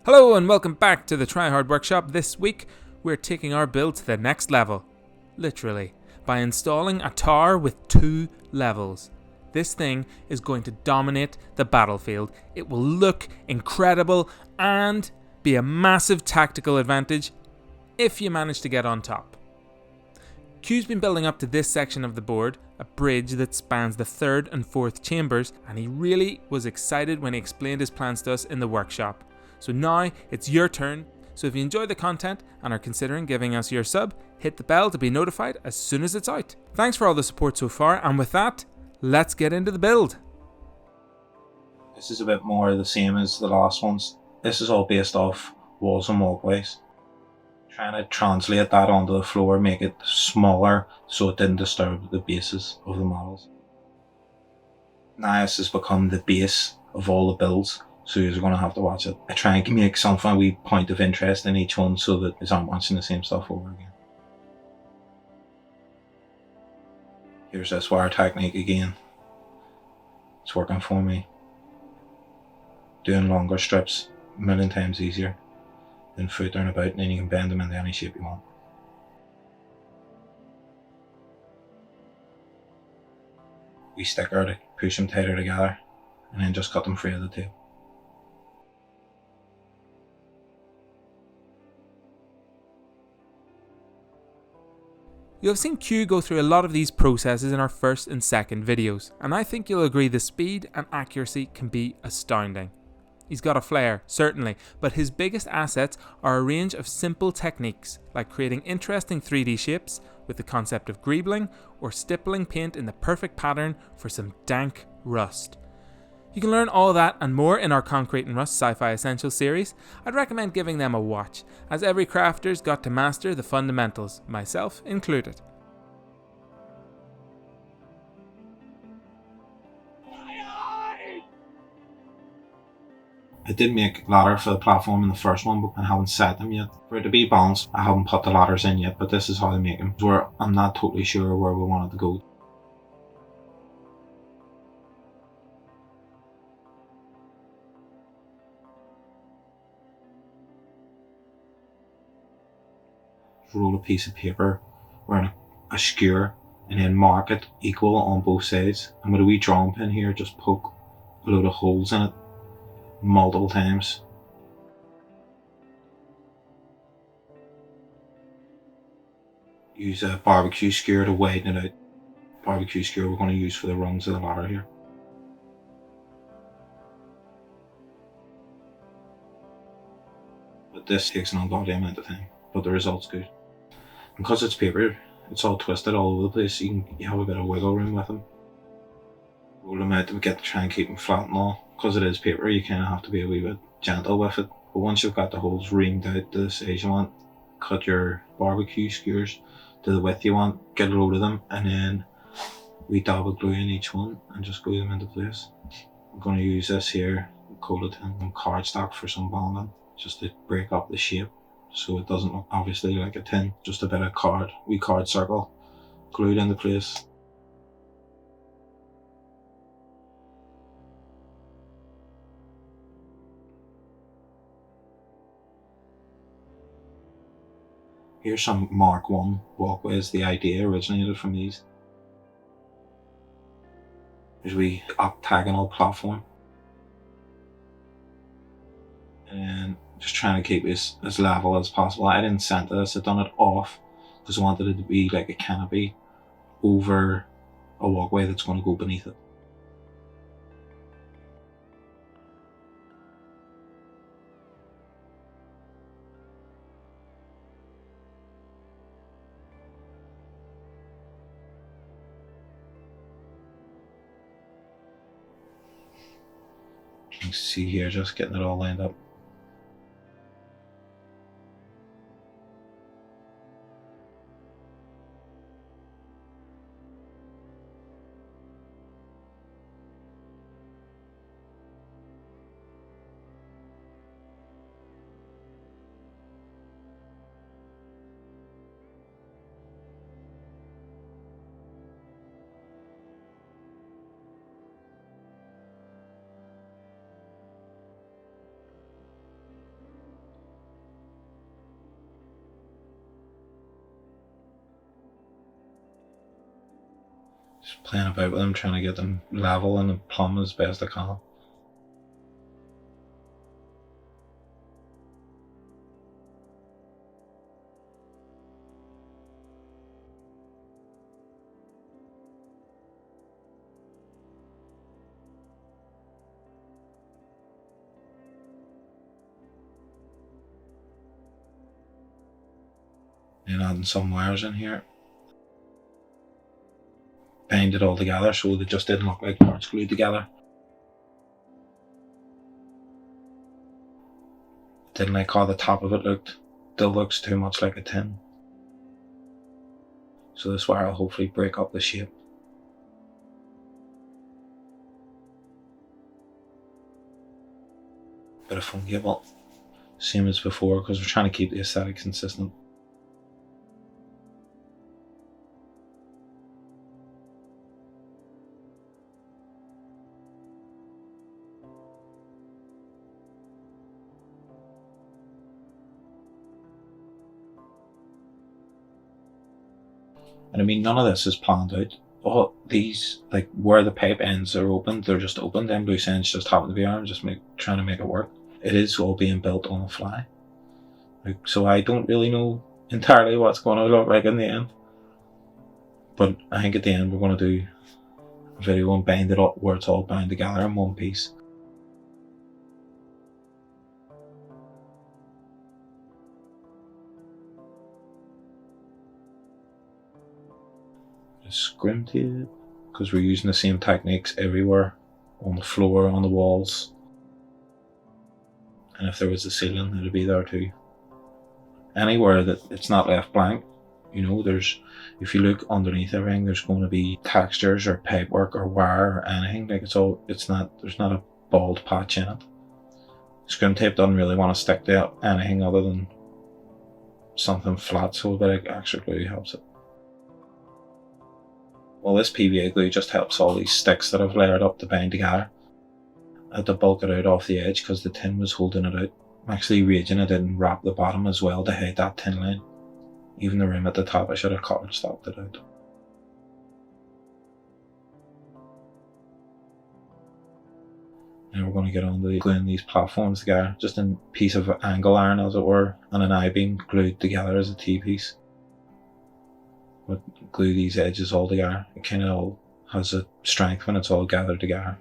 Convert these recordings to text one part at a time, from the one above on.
Hello and welcome back to the Trihard workshop. This week we're taking our build to the next level, literally, by installing a tower with 2 levels. This thing is going to dominate the battlefield. It will look incredible and be a massive tactical advantage if you manage to get on top. Q's been building up to this section of the board, a bridge that spans the 3rd and 4th chambers, and he really was excited when he explained his plans to us in the workshop. So now it's your turn. So if you enjoy the content and are considering giving us your sub, hit the bell to be notified as soon as it's out. Thanks for all the support so far, and with that, let's get into the build. This is a bit more the same as the last ones. This is all based off walls and walkways. Trying to translate that onto the floor, make it smaller so it didn't disturb the bases of the models. Now this has become the base of all the builds, so you're going to have to watch it. I try and make something a wee point of interest in each one so that you aren't watching the same stuff over again. Here's this wire technique again. It's working for me. Doing longer strips, a million times easier than footering about, and then you can bend them into any shape you want. We sticker to push them tighter together, and then just cut them free of the tape. You'll have seen Q go through a lot of these processes in our first and second videos, and I think you'll agree the speed and accuracy can be astounding. He's got a flair, certainly, but his biggest assets are a range of simple techniques, like creating interesting 3D shapes with the concept of greebling, or stippling paint in the perfect pattern for some dank rust. You can learn all that and more in our Concrete Rust Sci-fi Essentials series. I'd recommend giving them a watch, as every crafter's got to master the fundamentals, myself included. I did make ladder for the platform in the first one, but I haven't set them yet. For it to be balanced, I haven't put the ladders in yet, but this is how I make them, where I'm not totally sure where we want it to go. Roll a piece of paper around a skewer and then mark it equal on both sides, and with a wee drawing pin here just poke a load of holes in it multiple times. Use a barbecue skewer to widen it out. Barbecue skewer we're going to use for the rungs of the ladder here. But this takes an ungodly amount of time, but the result's good. Because it's paper, it's all twisted all over the place, you have a bit of wiggle room with them. Roll them out to try and keep them flat and all. Because it is paper, you kind of have to be a wee bit gentle with it. But once you've got the holes reamed out to the size you want, cut your barbecue skewers to the width you want, get a load of them, and then we dab of glue in each one and just glue them into place. I'm going to use this here, coat it in cardstock for some bonding, just to break up the shape so it doesn't look obviously like a tin. Just a bit of card circle glued into place. Here's some Mark 1 walkways. The idea originated from these. There's a wee octagonal platform. And just trying to keep this as level as possible. I didn't center this, I done it off because I wanted it to be like a canopy over a walkway that's going to go beneath it. You can see here, just getting it all lined up. Just playing about with them, trying to get them level and plumb as best I can. And adding some wires in here. Bind it all together so they just didn't look like parts glued together. Didn't like how the top of it looked. Still looks too much like a tin. So this wire will hopefully break up the shape. Bit of foam cable. Same as before because we're trying to keep the aesthetic consistent. And I mean, none of this is planned out. All these, like where the pipe ends are opened, they're just opened. Them loose ends just happen to be on, just trying to make it work. It is all being built on the fly. Like, so I don't really know entirely what's going to look like in the end. But I think at the end we're going to do a video and bind it up where it's all bound together in one piece. Scrim tape, because we're using the same techniques everywhere, on the floor, on the walls, and if there was a ceiling it would be there too. Anywhere that it's not left blank, you know, there's, if you look underneath everything, there's going to be textures or pipework or wire or anything. Like there's not a bald patch in it. Scrim tape doesn't really want to stick to anything other than something flat, so a bit of extra glue helps it. Well, this PVA glue just helps all these sticks that I've layered up to bind together. I had to bulk it out off the edge because the tin was holding it out. I'm actually raging I didn't wrap the bottom as well to hide that tin line. Even the rim at the top I should have cut and stopped it out. Now we're going to get on to gluing these platforms together, just a piece of angle iron as it were, and an I-beam glued together as a T-piece. But glue these edges all together. It kind of all has a strength when it's all gathered together.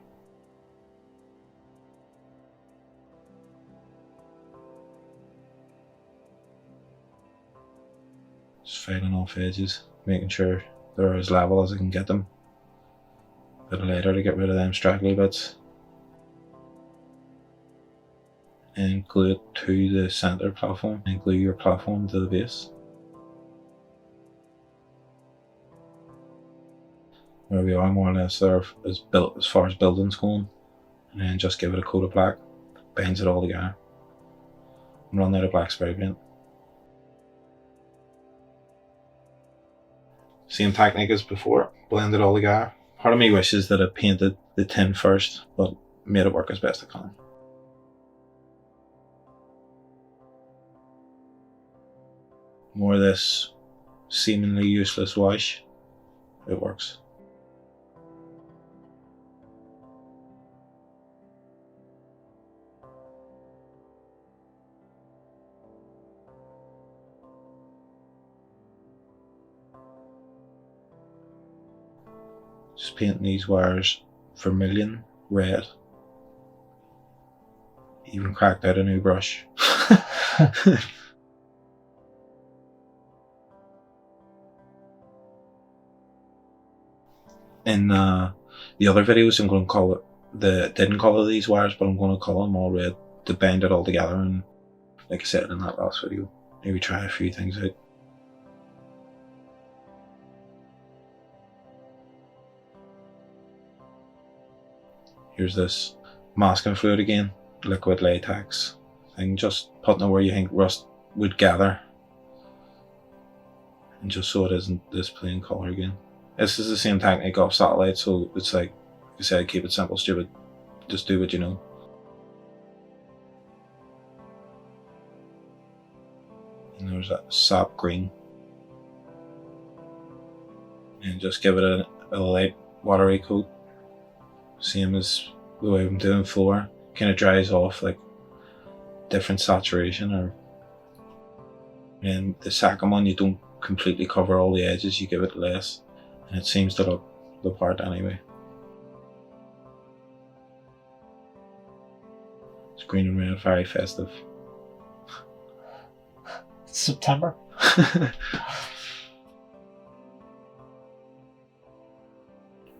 Just filing off edges, making sure they're as level as I can get them. A bit later to get rid of them straggly bits. And glue it to the center platform, and glue your platform to the base. Where we are more or less there is built as far as buildings going, and then just give it a coat of black, binds it all together. I'm running out of black spray paint. Same technique as before, blend it all together. Part of me wishes that I painted the tin first, but made it work as best I can. More of this seemingly useless wash, it works. Just painting these wires vermilion red. Even cracked out a new brush. In the other videos I'm going to call it, didn't colour these wires, but I'm going to colour them all red to bind it all together, and like I said in that last video, maybe try a few things out. Here's this masking fluid again, liquid latex thing, just putting it where you think rust would gather, and just so it isn't this plain colour again. This is the same technique off satellite, so it's like I said, keep it simple, stupid, just do what you know. And there's that sap green, and just give it a with a light watery coat, same as the way I'm doing floor. Kind of dries off like different saturation, or in the second one you don't completely cover all the edges, you give it less, and it seems to look the part anyway. It's green and red, very festive. September.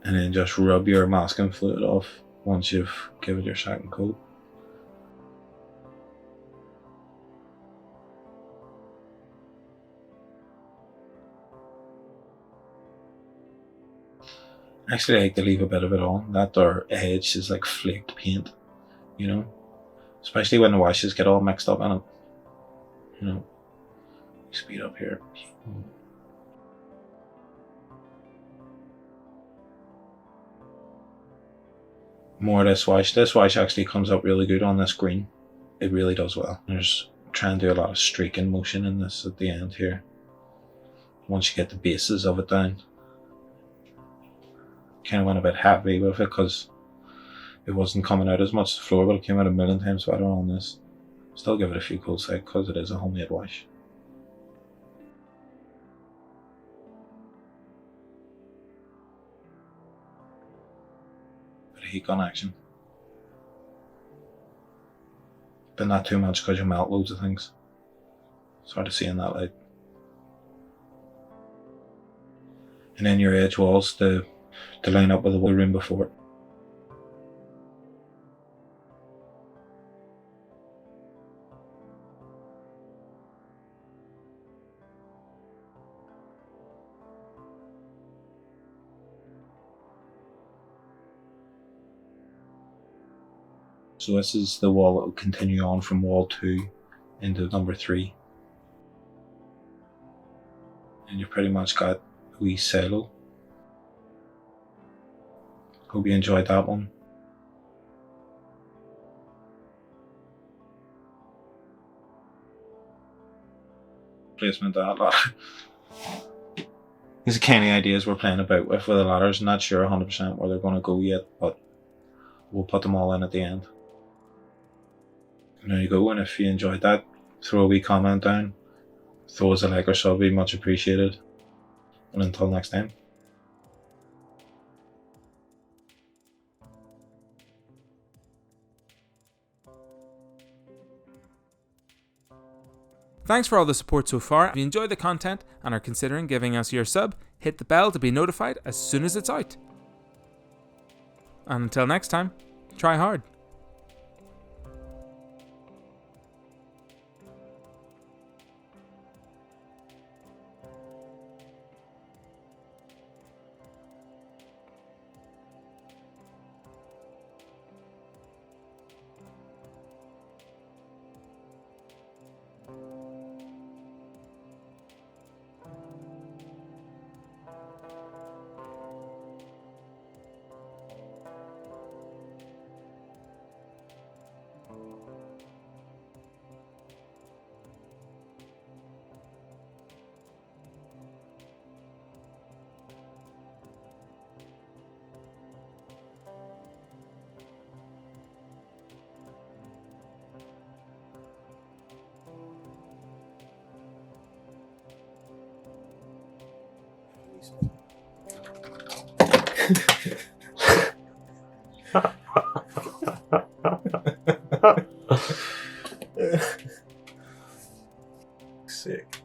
And then just rub your masking fluid off once you've given your second coat. Actually, I like to leave a bit of it on. That or edge is like flaked paint, you know? Especially when the washes get all mixed up in it. You know? Speed up here. More of this wash. This wash actually comes up really good on this green. It really does well. There's trying to do a lot of streaking motion in this at the end here. Once you get the bases of it down. Kind of went a bit heavy with it because it wasn't coming out as much as the floor, but it came out a million times better on this. Still give it a few coats out because it is a homemade wash. Bit of heat gun action. But not too much because you melt loads of things. It's hard to see in that light. And then your edge walls to line up with the room before. So this is the wall that will continue on from wall 2 into number 3. And you've pretty much got a wee silo. Hope you enjoyed that one. Placement that lot. These are kind of ideas we're playing about with the ladders. Not sure 100% where they're going to go yet, but we'll put them all in at the end. And there you go, and if you enjoyed that, throw a wee comment down. Throw us a like or sub, be much appreciated. And until next time. Thanks for all the support so far. If you enjoyed the content and are considering giving us your sub, hit the bell to be notified as soon as it's out. And until next time, try hard. Sick.